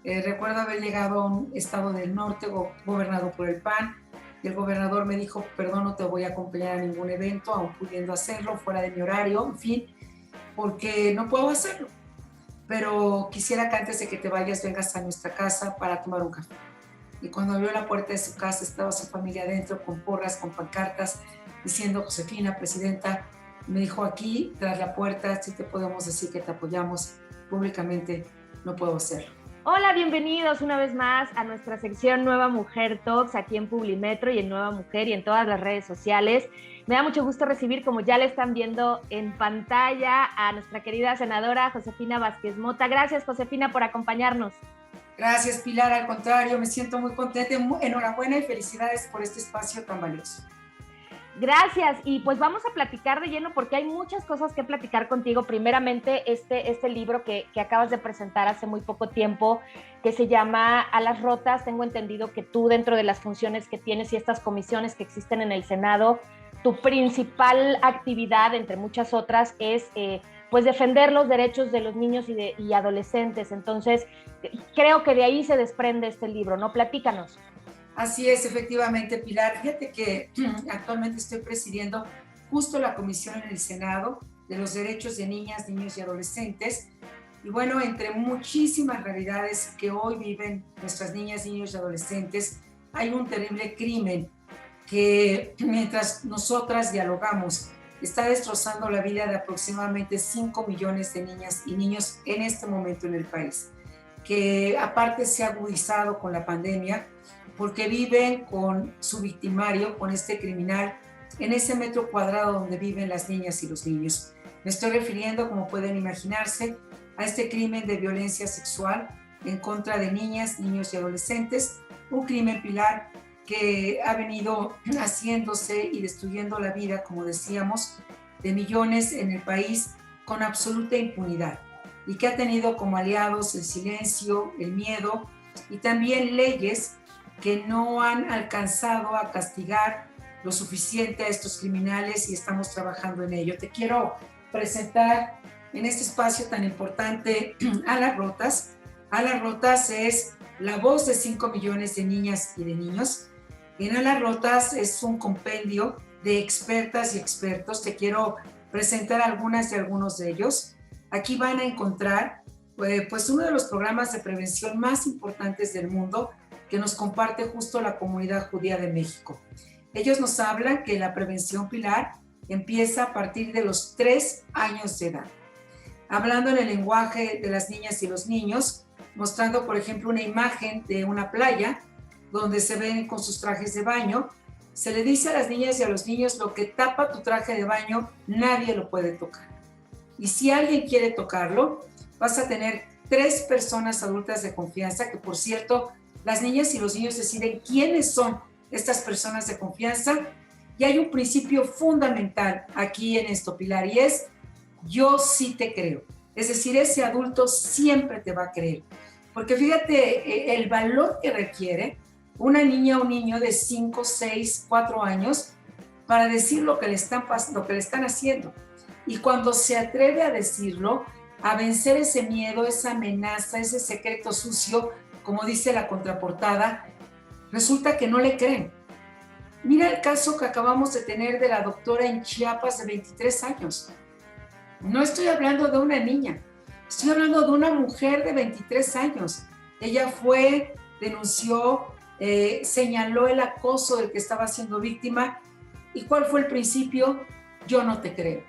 Recuerdo haber llegado a un estado del norte gobernado por el PAN, y el gobernador me dijo, perdón, no te voy a acompañar a ningún evento, aún pudiendo hacerlo, fuera de mi horario, en fin, porque no puedo hacerlo. Pero quisiera que antes de que te vayas vengas a nuestra casa para tomar un café. Y cuando abrió la puerta de su casa estaba su familia adentro con porras, con pancartas, diciendo Josefina, presidenta. Me dijo, aquí, tras la puerta, sí te podemos decir que te apoyamos públicamente, no puedo hacerlo. Hola, bienvenidos una vez más a nuestra sección Nueva Mujer Talks aquí en Publimetro y en Nueva Mujer y en todas las redes sociales. Me da mucho gusto recibir, como ya le están viendo en pantalla, a nuestra querida senadora Josefina Vázquez Mota. Gracias, Josefina, por acompañarnos. Gracias, Pilar. Al contrario, me siento muy contenta. Enhorabuena y felicidades por este espacio tan valioso. Gracias, y pues vamos a platicar de lleno porque hay muchas cosas que platicar contigo. Primeramente, este libro que acabas de presentar hace muy poco tiempo, que se llama Alas Rotas. Tengo entendido que tú, dentro de las funciones que tienes y estas comisiones que existen en el Senado, tu principal actividad, entre muchas otras, es pues defender los derechos de los niños y adolescentes. Entonces, creo que de ahí se desprende este libro, ¿no? Platícanos. Así es, efectivamente, Pilar. Fíjate que actualmente estoy presidiendo justo la comisión en el Senado de los derechos de niñas, niños y adolescentes. Y bueno, entre muchísimas realidades que hoy viven nuestras niñas, niños y adolescentes, hay un terrible crimen que mientras nosotras dialogamos está destrozando la vida de aproximadamente 5 millones de niñas y niños en este momento en el país, que aparte se ha agudizado con la pandemia porque viven con su victimario, con este criminal, en ese metro cuadrado donde viven las niñas y los niños. Me estoy refiriendo, como pueden imaginarse, a este crimen de violencia sexual en contra de niñas, niños y adolescentes, un crimen, Pilar, que ha venido haciéndose y destruyendo la vida, como decíamos, de millones en el país con absoluta impunidad, y que ha tenido como aliados el silencio, el miedo y también leyes que no han alcanzado a castigar lo suficiente a estos criminales, y estamos trabajando en ello. Te quiero presentar en este espacio tan importante Alas Rotas. Alas Rotas es la voz de 5 millones de niñas y de niños. En Alas Rotas es un compendio de expertas y expertos. Te quiero presentar algunas y algunos de ellos. Aquí van a encontrar pues uno de los programas de prevención más importantes del mundo, que nos comparte justo la comunidad judía de México. Ellos nos hablan que la prevención, Pilar, empieza a partir de los 3 años de edad. Hablando en el lenguaje de las niñas y los niños, mostrando, por ejemplo, una imagen de una playa donde se ven con sus trajes de baño. Se le dice a las niñas y a los niños: lo que tapa tu traje de baño, nadie lo puede tocar. Y si alguien quiere tocarlo, vas a tener 3 personas adultas de confianza, que por cierto, las niñas y los niños deciden quiénes son estas personas de confianza. Y hay un principio fundamental aquí en esto, Pilar, y es: yo sí te creo. Es decir, ese adulto siempre te va a creer. Porque fíjate el valor que requiere una niña o un niño de 5, 6, 4 años para decir lo que le están haciendo. Y cuando se atreve a decirlo, a vencer ese miedo, esa amenaza, ese secreto sucio, como dice la contraportada, resulta que no le creen. Mira el caso que acabamos de tener de la doctora en Chiapas de 23 años. No estoy hablando de una niña, estoy hablando de una mujer de 23 años. Ella fue, denunció, señaló el acoso del que estaba siendo víctima. ¿Y cuál fue el principio? Yo no te creo.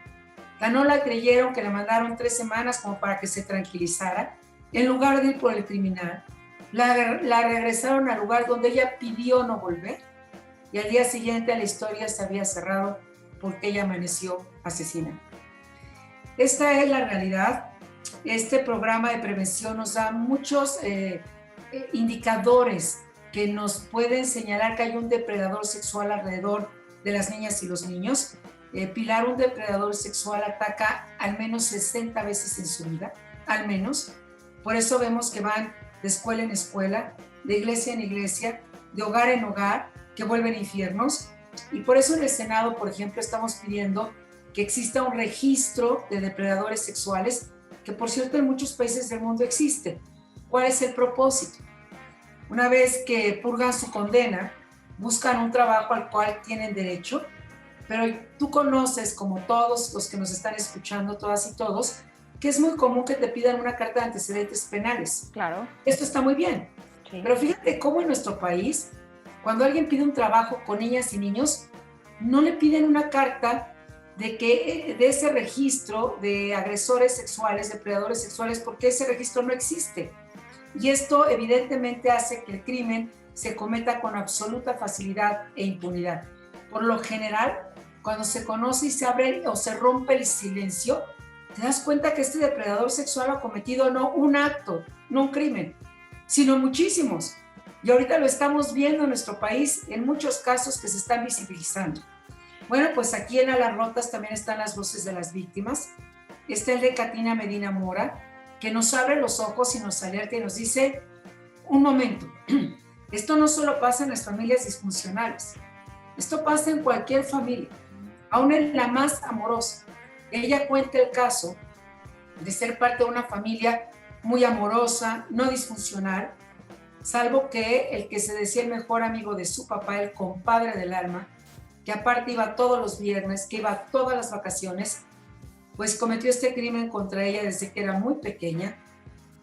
No la creyeron, que le mandaron 3 semanas como para que se tranquilizara. En lugar de ir por el criminal, la regresaron al lugar donde ella pidió no volver, y al día siguiente la historia se había cerrado porque ella amaneció asesinada. Esta es la realidad. Este programa de prevención nos da muchos indicadores que nos pueden señalar que hay un depredador sexual alrededor de las niñas y los niños. Pilar, un depredador sexual ataca al menos 60 veces en su vida, al menos. Por eso vemos que van de escuela en escuela, de iglesia en iglesia, de hogar en hogar, que vuelven infiernos. Y por eso en el Senado, por ejemplo, estamos pidiendo que exista un registro de depredadores sexuales, que por cierto en muchos países del mundo existe. ¿Cuál es el propósito? Una vez que purgan su condena, buscan un trabajo al cual tienen derecho, pero tú conoces, como todos los que nos están escuchando, todas y todos, que es muy común que te pidan una carta de antecedentes penales. Claro. Esto está muy bien, sí. Pero fíjate cómo en nuestro país, cuando alguien pide un trabajo con niñas y niños, no le piden una carta de ese registro de agresores sexuales, depredadores sexuales, porque ese registro no existe. Y esto evidentemente hace que el crimen se cometa con absoluta facilidad e impunidad. Por lo general, cuando se conoce y se abre o se rompe el silencio, te das cuenta que este depredador sexual ha cometido no un acto, no un crimen, sino muchísimos. Y ahorita lo estamos viendo en nuestro país en muchos casos que se están visibilizando. Bueno, pues aquí en A las Rotas también están las voces de las víctimas. Está el de Katina Medina Mora, que nos abre los ojos y nos alerta y nos dice, un momento, esto no solo pasa en las familias disfuncionales, esto pasa en cualquier familia, aún en la más amorosa. Ella cuenta el caso de ser parte de una familia muy amorosa, no disfuncional, salvo que el que se decía el mejor amigo de su papá, el compadre del alma, que aparte iba todos los viernes, que iba todas las vacaciones, pues cometió este crimen contra ella desde que era muy pequeña.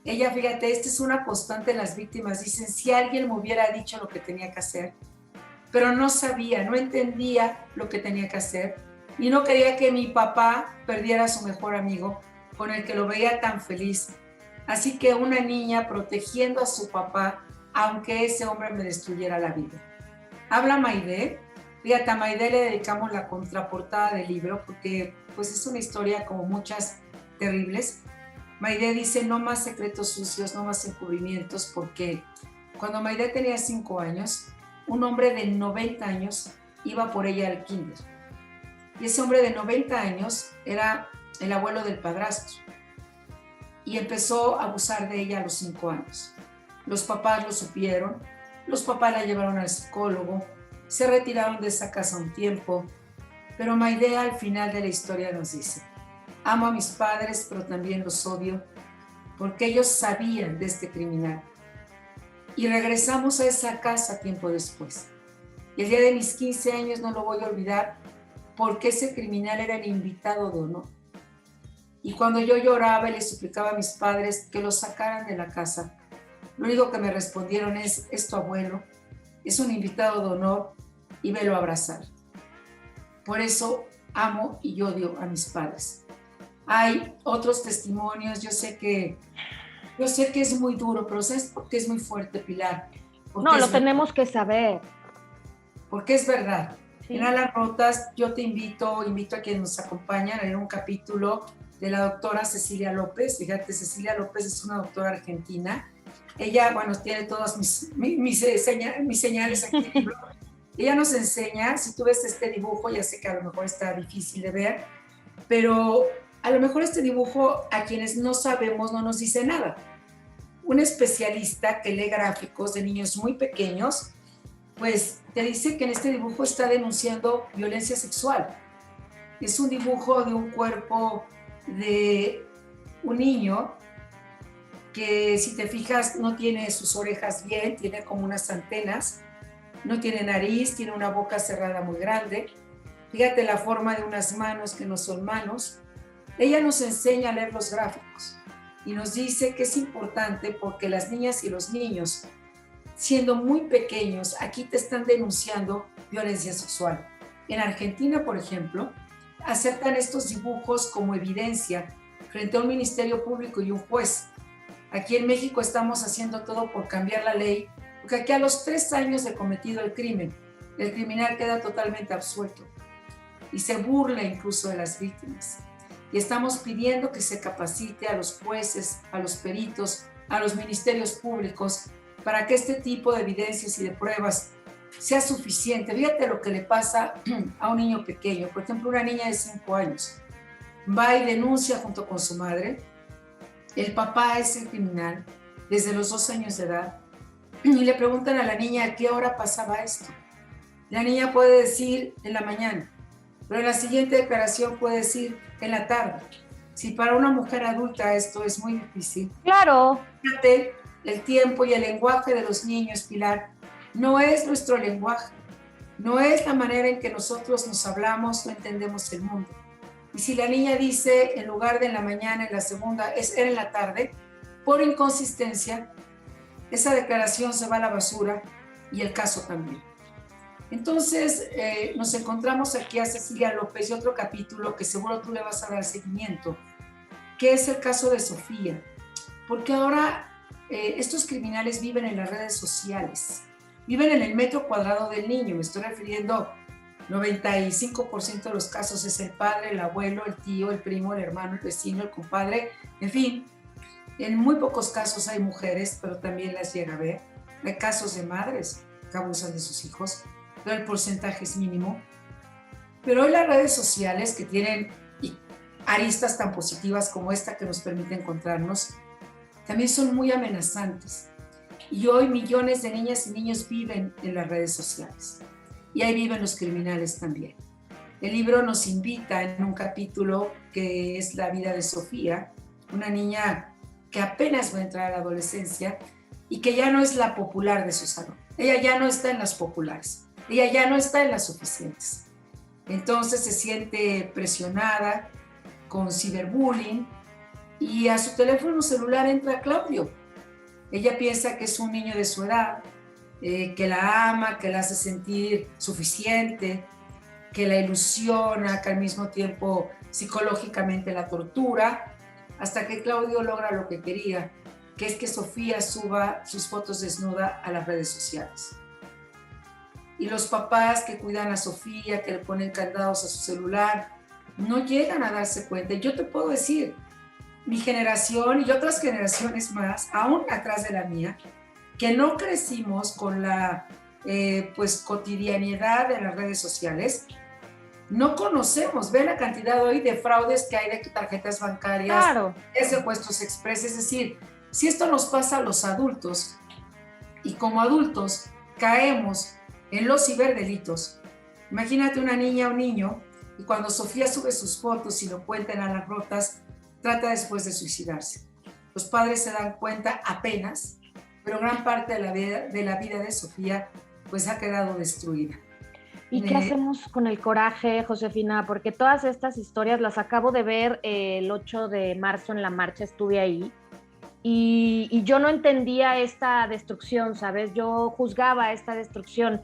Ella, fíjate, esta es una constante en las víctimas, dicen, si alguien me hubiera dicho lo que tenía que hacer, pero no sabía, no entendía lo que tenía que hacer, y no quería que mi papá perdiera a su mejor amigo, con el que lo veía tan feliz. Así que una niña protegiendo a su papá, aunque ese hombre me destruyera la vida. Habla Maide. Fíjate, a Maide le dedicamos la contraportada del libro, porque pues es una historia como muchas terribles. Maide dice, no más secretos sucios, no más encubrimientos, porque cuando Maide tenía 5 años, un hombre de 90 años iba por ella al kinder. Y ese hombre de 90 años era el abuelo del padrastro. Y empezó a abusar de ella a los 5 años. Los papás lo supieron, los papás la llevaron al psicólogo, se retiraron de esa casa un tiempo, pero Maide al final de la historia nos dice, amo a mis padres, pero también los odio, porque ellos sabían de este criminal. Y regresamos a esa casa tiempo después. Y el día de mis 15 años no lo voy a olvidar, porque ese criminal era el invitado de honor. Y cuando yo lloraba y le suplicaba a mis padres que lo sacaran de la casa, lo único que me respondieron es tu abuelo, es un invitado de honor y velo a abrazar. Por eso amo y odio a mis padres. Hay otros testimonios, yo sé que es muy duro, pero ¿sabes por qué es muy fuerte, Pilar? No, lo tenemos que saber. Porque es verdad. Sí. En A las Rotas yo te invito a quienes nos acompañan a leer un capítulo de la doctora Cecilia López. Fíjate, Cecilia López es una doctora argentina. Ella, bueno, tiene todas mis señales aquí en el libro. Ella nos enseña, si tú ves este dibujo, ya sé que a lo mejor está difícil de ver, pero a lo mejor este dibujo a quienes no sabemos no nos dice nada. Un especialista que lee gráficos de niños muy pequeños, pues te dice que en este dibujo está denunciando violencia sexual. Es un dibujo de un cuerpo de un niño que, si te fijas, no tiene sus orejas bien, tiene como unas antenas, no tiene nariz, tiene una boca cerrada muy grande. Fíjate la forma de unas manos que no son manos. Ella nos enseña a leer los gráficos y nos dice que es importante porque las niñas y los niños, siendo muy pequeños, aquí te están denunciando violencia sexual. En Argentina, por ejemplo, aceptan estos dibujos como evidencia frente a un ministerio público y un juez. Aquí en México estamos haciendo todo por cambiar la ley, porque aquí a los 3 años de cometido el crimen, el criminal queda totalmente absuelto y se burla incluso de las víctimas. Y estamos pidiendo que se capacite a los jueces, a los peritos, a los ministerios públicos, para que este tipo de evidencias y de pruebas sea suficiente. Fíjate lo que le pasa a un niño pequeño. Por ejemplo, una niña de 5 años va y denuncia junto con su madre. El papá es el criminal desde los 2 años de edad. Y le preguntan a la niña a qué hora pasaba esto. La niña puede decir en la mañana, pero en la siguiente declaración puede decir en la tarde. Si para una mujer adulta esto es muy difícil. Claro. Fíjate el tiempo y el lenguaje de los niños, Pilar, no es nuestro lenguaje, no es la manera en que nosotros nos hablamos o entendemos el mundo. Y si la niña dice, en lugar de en la mañana, en la segunda, era en la tarde, por inconsistencia, esa declaración se va a la basura y el caso también. Entonces, nos encontramos aquí a Cecilia López y otro capítulo que seguro tú le vas a dar seguimiento, que es el caso de Sofía. Porque ahora estos criminales viven en las redes sociales, viven en el metro cuadrado del niño. Me estoy refiriendo, 95% de los casos es el padre, el abuelo, el tío, el primo, el hermano, el vecino, el compadre, en fin. En muy pocos casos hay mujeres, pero también las llega a ver. Hay casos de madres que abusan de sus hijos, pero el porcentaje es mínimo. Pero hoy las redes sociales, que tienen aristas tan positivas como esta que nos permite encontrarnos, también son muy amenazantes. Y hoy millones de niñas y niños viven en las redes sociales. Y ahí viven los criminales también. El libro nos invita en un capítulo que es la vida de Sofía, una niña que apenas va a entrar a la adolescencia y que ya no es la popular de su salón. Ella ya no está en las populares, ella ya no está en las suficientes. Entonces se siente presionada con ciberbullying y a su teléfono celular entra Claudio. Ella piensa que es un niño de su edad, que la ama, que la hace sentir suficiente, que la ilusiona, que al mismo tiempo psicológicamente la tortura, hasta que Claudio logra lo que quería, que es que Sofía suba sus fotos desnuda a las redes sociales. Y los papás que cuidan a Sofía, que le ponen candados a su celular, no llegan a darse cuenta. Yo te puedo decir, mi generación y otras generaciones más, aún atrás de la mía, que no crecimos con la cotidianidad de las redes sociales, no conocemos, ve la cantidad hoy de fraudes que hay de tarjetas bancarias, claro, de secuestros express. Es decir, si esto nos pasa a los adultos y como adultos caemos en los ciberdelitos, imagínate una niña o un niño y cuando Sofía sube sus fotos y lo cuentan a las rotas, trata después de suicidarse. Los padres se dan cuenta apenas, pero gran parte de la vida de Sofía pues ha quedado destruida. ¿Y qué hacemos con el coraje, Josefina? Porque todas estas historias las acabo de ver el 8 de marzo en la marcha, estuve ahí, y yo no entendía esta destrucción, ¿sabes? Yo juzgaba esta destrucción,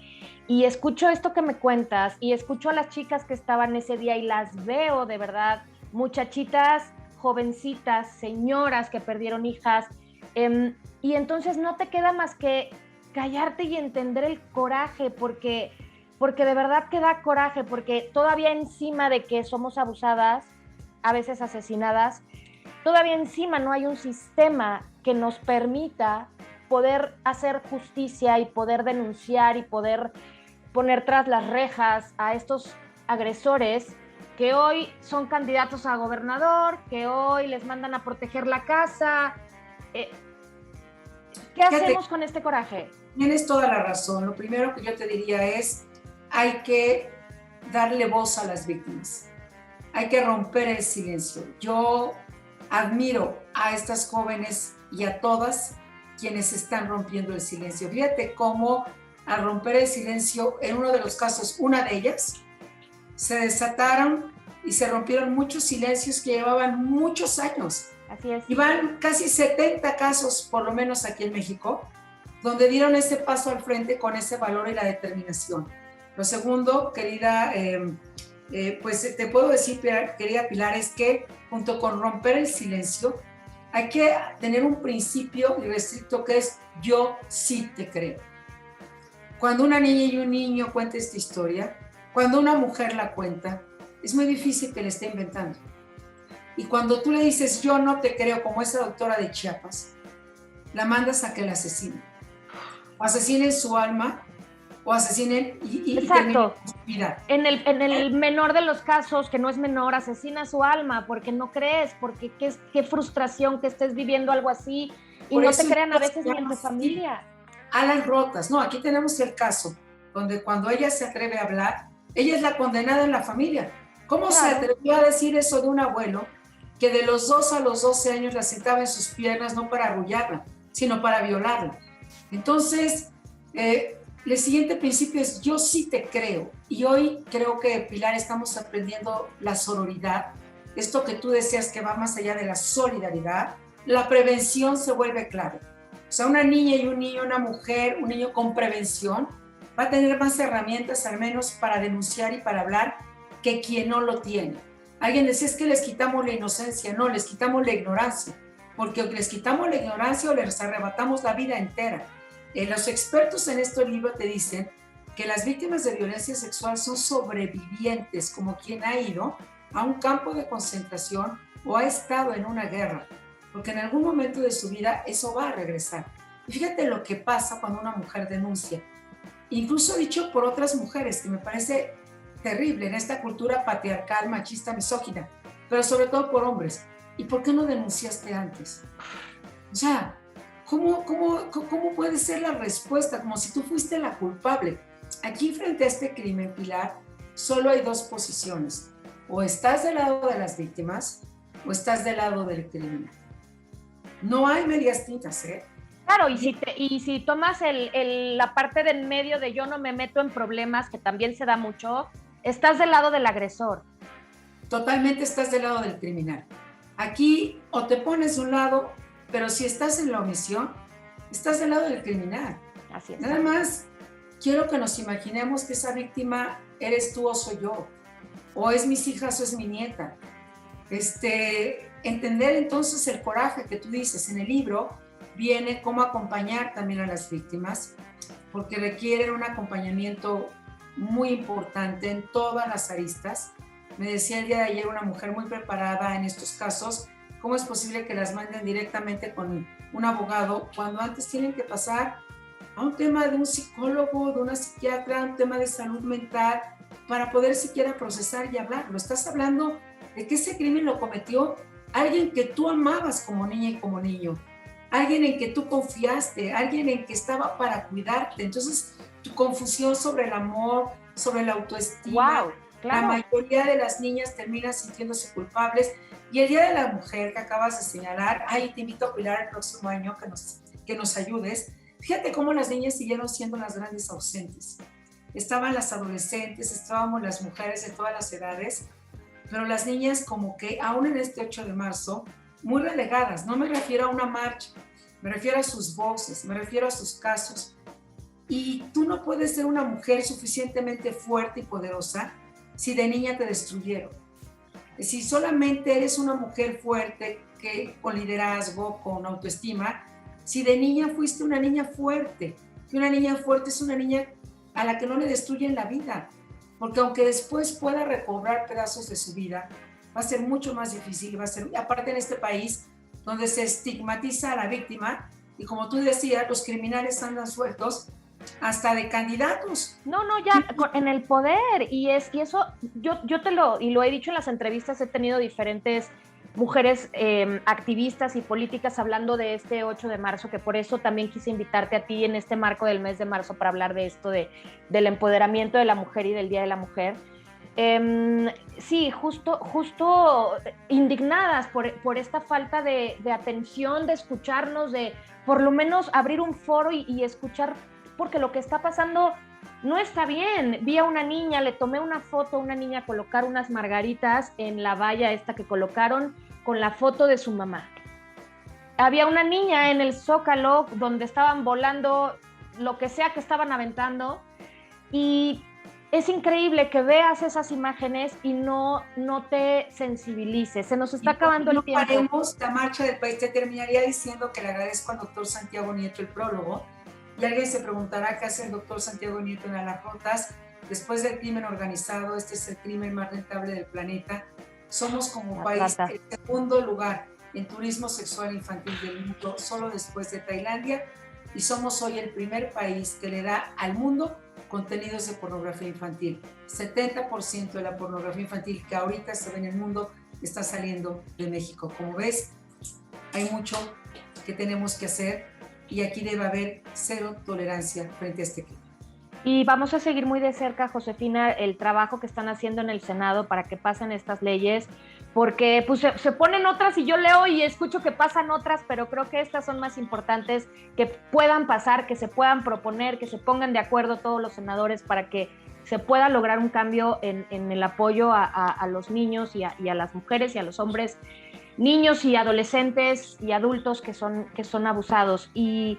y escucho esto que me cuentas, y escucho a las chicas que estaban ese día, y las veo de verdad, muchachitas, jovencitas, señoras que perdieron hijas, y entonces no te queda más que callarte y entender el coraje, porque de verdad que da coraje, porque todavía encima de que somos abusadas, a veces asesinadas, todavía encima no hay un sistema que nos permita poder hacer justicia y poder denunciar y poder poner tras las rejas a estos agresores que hoy son candidatos a gobernador, que hoy les mandan a proteger la casa. ¿Qué hacemos con este coraje? Tienes toda la razón. Lo primero que yo te diría es, hay que darle voz a las víctimas. Hay que romper el silencio. Yo admiro a estas jóvenes y a todas quienes están rompiendo el silencio. Fíjate cómo al romper el silencio, en uno de los casos, una de ellas, se desataron y se rompieron muchos silencios que llevaban muchos años. Así es. Y van casi 70 casos, por lo menos aquí en México, donde dieron ese paso al frente con ese valor y la determinación. Lo segundo, querida, pues te puedo decir, querida Pilar, es que junto con romper el silencio, hay que tener un principio irrestricto que es yo sí te creo. Cuando una niña y un niño cuentan esta historia, cuando una mujer la cuenta, es muy difícil que le esté inventando. Y cuando tú le dices yo no te creo, como esa doctora de Chiapas, la mandas a que la asesinen. O asesinen su alma, o asesinen y exacto. Su vida. En el menor de los casos, que no es menor, asesina su alma porque no crees, porque qué frustración que estés viviendo algo así y por no te crean a veces ni en tu familia. A las rotas, no, aquí tenemos el caso donde cuando ella se atreve a hablar, ella es la condenada en la familia. ¿Cómo se atrevió a decir eso de un abuelo que de los 2 a los 12 años la sentaba en sus piernas no para arrullarla, sino para violarla. Entonces, el siguiente principio es yo sí te creo. Y hoy creo que, Pilar, estamos aprendiendo la sororidad, esto que tú deseas que va más allá de la solidaridad. La prevención se vuelve clave. O sea, una niña y un niño, una mujer, un niño con prevención va a tener más herramientas al menos para denunciar y para hablar que quien no lo tiene. Alguien decía, es que les quitamos la inocencia. No, les quitamos la ignorancia, porque o les quitamos la ignorancia o les arrebatamos la vida entera. Los expertos en este libro te dicen que las víctimas de violencia sexual son sobrevivientes, como quien ha ido a un campo de concentración o ha estado en una guerra, porque en algún momento de su vida eso va a regresar. Y fíjate lo que pasa cuando una mujer denuncia, incluso dicho por otras mujeres, que me parece terrible en esta cultura patriarcal, machista, misógina, pero sobre todo por hombres. ¿Y por qué no denunciaste antes? O sea, ¿cómo puede ser la respuesta? Como si tú fuiste la culpable. Aquí frente a este crimen, Pilar, solo hay dos posiciones. O estás del lado de las víctimas o estás del lado del criminal. No hay medias tintas, ¿eh? Claro, y si tomas la parte del medio de yo no me meto en problemas, que también se da mucho, estás del lado del agresor. Totalmente estás del lado del criminal. Aquí o te pones de un lado, pero si estás en la omisión, estás del lado del criminal. Así es. Nada más quiero que nos imaginemos que esa víctima eres tú o soy yo, o es mis hijas o es mi nieta. Entender entonces el coraje que tú dices en el libro viene cómo acompañar también a las víctimas, porque requieren un acompañamiento muy importante en todas las aristas. Me decía el día de ayer una mujer muy preparada en estos casos, ¿cómo es posible que las manden directamente con un abogado cuando antes tienen que pasar a un tema de un psicólogo, de una psiquiatra, un tema de salud mental, para poder siquiera procesar y hablar? Lo estás hablando de que ese crimen lo cometió alguien que tú amabas como niña y como niño, alguien en que tú confiaste, alguien en que estaba para cuidarte. Entonces, tu confusión sobre el amor, sobre la autoestima, wow, claro. La mayoría de las niñas terminan sintiéndose culpables. Y el Día de la Mujer que acabas de señalar, ahí te invito a Pilar el próximo año que nos ayudes. Fíjate cómo las niñas siguieron siendo las grandes ausentes. Estaban las adolescentes, estábamos las mujeres de todas las edades, pero las niñas como que aún en este 8 de marzo, muy relegadas. No me refiero a una marcha, me refiero a sus voces, me refiero a sus casos. Y tú no puedes ser una mujer suficientemente fuerte y poderosa si de niña te destruyeron. Si solamente eres una mujer fuerte, con liderazgo, con autoestima, si de niña fuiste una niña fuerte, que una niña fuerte es una niña a la que no le destruyen la vida, porque aunque después pueda recobrar pedazos de su vida, va a ser mucho más difícil, aparte en este país donde se estigmatiza a la víctima, y como tú decías, los criminales andan sueltos hasta de candidatos. No, ya en el poder, y eso, yo lo he dicho en las entrevistas, he tenido diferentes mujeres activistas y políticas hablando de este 8 de marzo, que por eso también quise invitarte a ti en este marco del mes de marzo para hablar de esto, del empoderamiento de la mujer y del Día de la Mujer. Sí, justo indignadas por esta falta de atención, de escucharnos, de por lo menos abrir un foro y escuchar, porque lo que está pasando no está bien. Vi a una niña, le tomé una foto a una niña colocar unas margaritas en la valla esta que colocaron con la foto de su mamá. Había una niña en el Zócalo donde estaban volando lo que sea que estaban aventando, y es increíble que veas esas imágenes y no te sensibilices. Se nos está acabando el tiempo. Paremos la marcha del país. Te terminaría diciendo que le agradezco al doctor Santiago Nieto el prólogo. Y alguien se preguntará qué hace el doctor Santiago Nieto en Alarrotas. Después del crimen organizado, este es el crimen más rentable del planeta. Somos como país el segundo lugar en turismo sexual infantil del mundo, solo después de Tailandia. Y somos hoy el primer país que le da al mundo contenidos de pornografía infantil. 70% de la pornografía infantil que ahorita se ve en el mundo está saliendo de México. Como ves, hay mucho que tenemos que hacer y aquí debe haber cero tolerancia frente a este crimen. Y vamos a seguir muy de cerca, Josefina, el trabajo que están haciendo en el Senado para que pasen estas leyes, porque pues se ponen otras y yo leo y escucho que pasan otras, pero creo que estas son más importantes, que puedan pasar, que se puedan proponer, que se pongan de acuerdo todos los senadores para que se pueda lograr un cambio en el apoyo a los niños y a las mujeres y a los hombres, niños y adolescentes y adultos que son abusados. Y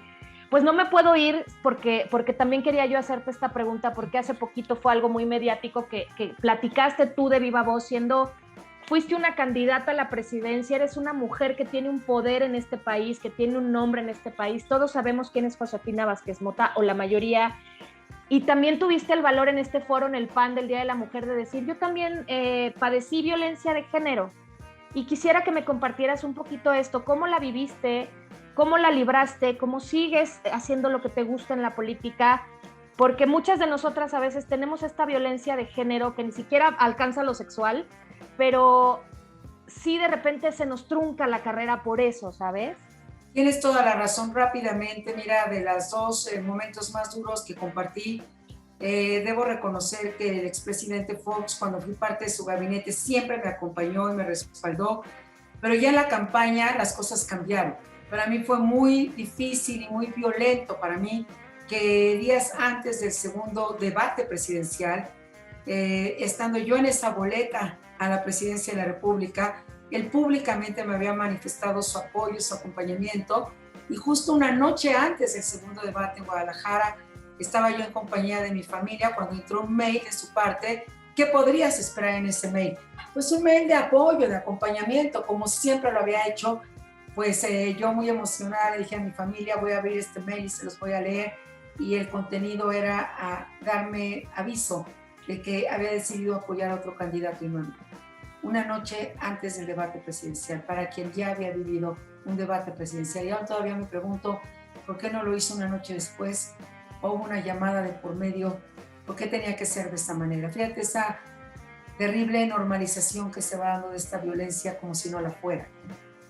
pues no me puedo ir porque también quería yo hacerte esta pregunta, porque hace poquito fue algo muy mediático que platicaste tú de viva voz, fuiste una candidata a la presidencia, eres una mujer que tiene un poder en este país, que tiene un nombre en este país. Todos sabemos quién es Josefina Vázquez Mota, o la mayoría, y también tuviste el valor en este foro, en el PAN del Día de la Mujer, de decir, yo también padecí violencia de género, y quisiera que me compartieras un poquito esto, cómo la viviste, cómo la libraste, cómo sigues haciendo lo que te gusta en la política, porque muchas de nosotras a veces tenemos esta violencia de género que ni siquiera alcanza lo sexual, pero sí de repente se nos trunca la carrera por eso, ¿sabes? Tienes toda la razón. Rápidamente, mira, de los dos momentos más duros que compartí, debo reconocer que el expresidente Fox, cuando fui parte de su gabinete, siempre me acompañó y me respaldó, pero ya en la campaña las cosas cambiaron. Para mí fue muy difícil y muy violento para mí que días antes del segundo debate presidencial, estando yo en esa boleta a la presidencia de la República, él públicamente me había manifestado su apoyo, su acompañamiento, y justo una noche antes del segundo debate en Guadalajara, estaba yo en compañía de mi familia cuando entró un mail de su parte. ¿Qué podrías esperar en ese mail? Pues un mail de apoyo, de acompañamiento, como siempre lo había hecho. Pues yo muy emocionada le dije a mi familia, voy a abrir este mail y se los voy a leer, y el contenido era darme aviso de que había decidido apoyar a otro candidato y no a mí. Una noche antes del debate presidencial, para quien ya había vivido un debate presidencial. Y ahora todavía me pregunto, ¿por qué no lo hizo una noche después? ¿O hubo una llamada de por medio? ¿Por qué tenía que ser de esta manera? Fíjate esa terrible normalización que se va dando de esta violencia como si no la fuera.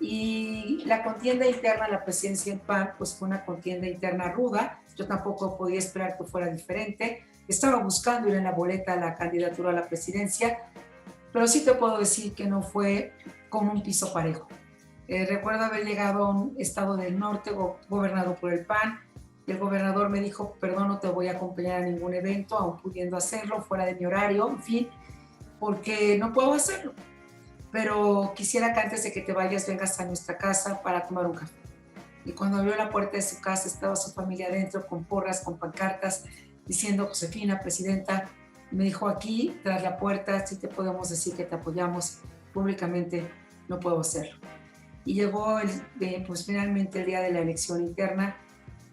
Y la contienda interna a la presidencia del PAN, pues fue una contienda interna ruda. Yo tampoco podía esperar que fuera diferente. Estaba buscando ir en la boleta a la candidatura a la presidencia, pero sí te puedo decir que no fue como un piso parejo. Recuerdo haber llegado a un estado del norte gobernado por el PAN, y el gobernador me dijo, perdón, no te voy a acompañar a ningún evento, aún pudiendo hacerlo, fuera de mi horario, en fin, porque no puedo hacerlo. Pero quisiera que antes de que te vayas vengas a nuestra casa para tomar un café. Y cuando abrió la puerta de su casa estaba su familia adentro con porras, con pancartas, diciendo Josefina, presidenta. Me dijo, aquí tras la puerta sí te podemos decir que te apoyamos, públicamente no puedo hacerlo. Y llegó pues finalmente el día de la elección interna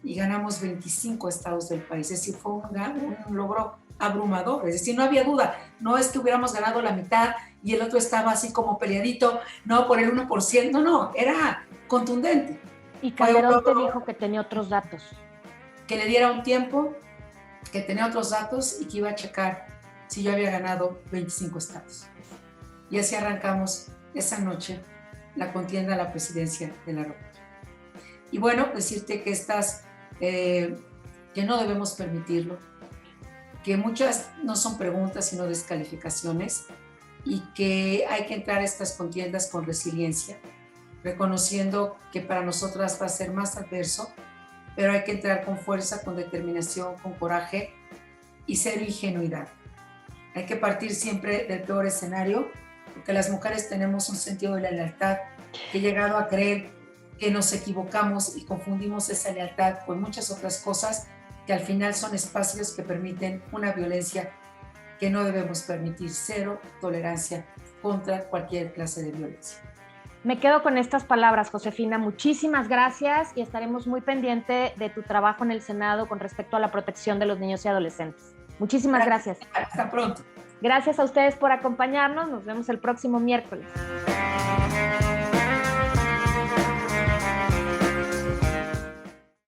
y ganamos 25 estados del país. Es decir, fue un logro abrumador. Es decir, no había duda. No es que hubiéramos ganado la mitad y el otro estaba así como peleadito, no por el 1%. No, era contundente. Y Calderón te dijo que tenía otros datos. Que le diera un tiempo, que tenía otros datos y que iba a checar si yo había ganado 25 estados. Y así arrancamos esa noche la contienda a la presidencia de la República. Y bueno, decirte que que no debemos permitirlo, que muchas no son preguntas sino descalificaciones, y que hay que entrar a estas contiendas con resiliencia, reconociendo que para nosotras va a ser más adverso, pero hay que entrar con fuerza, con determinación, con coraje y cero ingenuidad. Hay que partir siempre del peor escenario, porque las mujeres tenemos un sentido de la lealtad que he llegado a creer que nos equivocamos y confundimos esa lealtad con muchas otras cosas que al final son espacios que permiten una violencia que no debemos permitir. Cero tolerancia contra cualquier clase de violencia. Me quedo con estas palabras, Josefina. Muchísimas gracias y estaremos muy pendientes de tu trabajo en el Senado con respecto a la protección de los niños y adolescentes. Muchísimas gracias. Hasta pronto. Gracias a ustedes por acompañarnos. Nos vemos el próximo miércoles.